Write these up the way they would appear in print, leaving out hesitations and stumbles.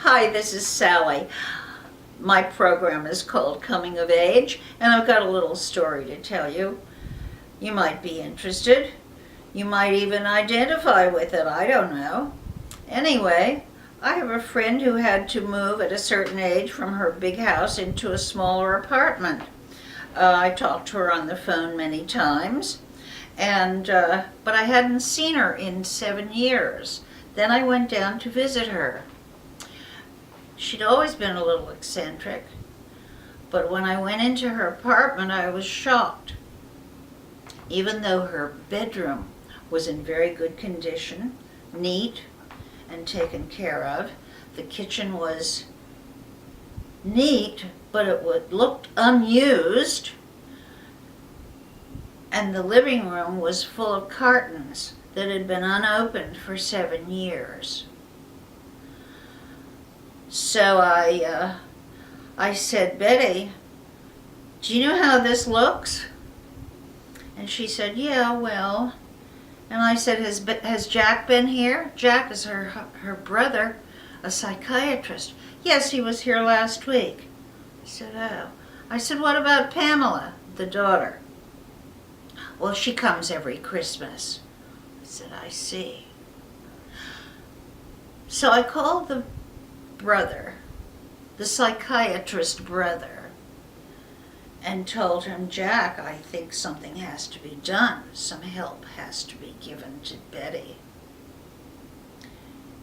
Hi, this is Sally. My program is called Coming of Age, and I've got a little story to tell you. You might be interested. You might even identify with it, I don't know. Anyway, I have a friend who had to move at a certain age from her big house into a smaller apartment. I talked to her on the phone many times, but I hadn't seen her in 7 years. Then I went down to visit her. She'd always been a little eccentric, but when I went into her apartment, I was shocked. Even though her bedroom was in very good condition, neat and taken care of, the kitchen was neat, but it looked unused, and the living room was full of cartons that had been unopened for 7 years. So I said, Betty, do you know how this looks? And she said, yeah, well. And I said, has Jack been here? Jack is her brother, a psychiatrist. Yes, he was here last week. I said, oh. I said, what about Pamela, the daughter? Well, she comes every Christmas. I said, I see. So I called the brother, the psychiatrist brother, and told him, Jack, I think something has to be done. Some help has to be given to Betty.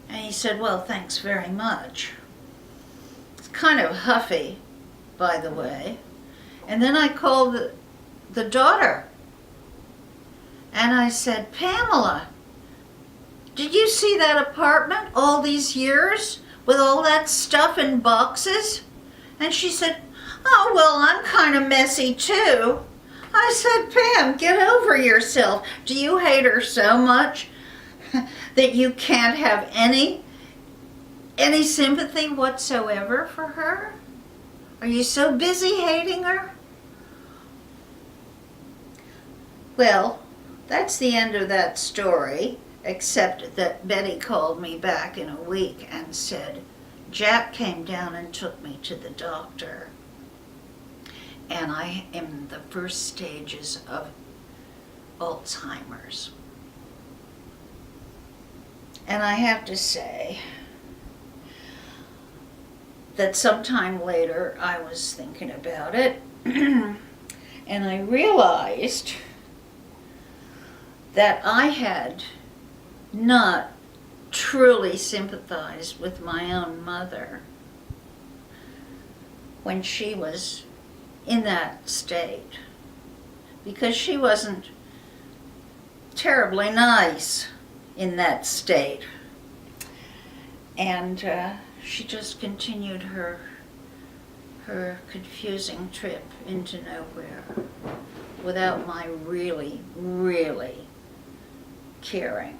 And he said, well, thanks very much. It's kind of huffy, by the way. And then I called the daughter, and I said, Pamela, did you see that apartment all these years with all that stuff in boxes? And she said, oh, well, I'm kind of messy too. I said, Pam, get over yourself. Do you hate her so much that you can't have any sympathy whatsoever for her? Are you so busy hating her? Well, that's the end of that story, except that Betty called me back in a week and said, Jack came down and took me to the doctor, and I am in the first stages of Alzheimer's. And I have to say that sometime later I was thinking about it, and I realized that I had not truly sympathized with my own mother when she was in that state, because she wasn't terribly nice in that state, and she just continued her confusing trip into nowhere without my really caring.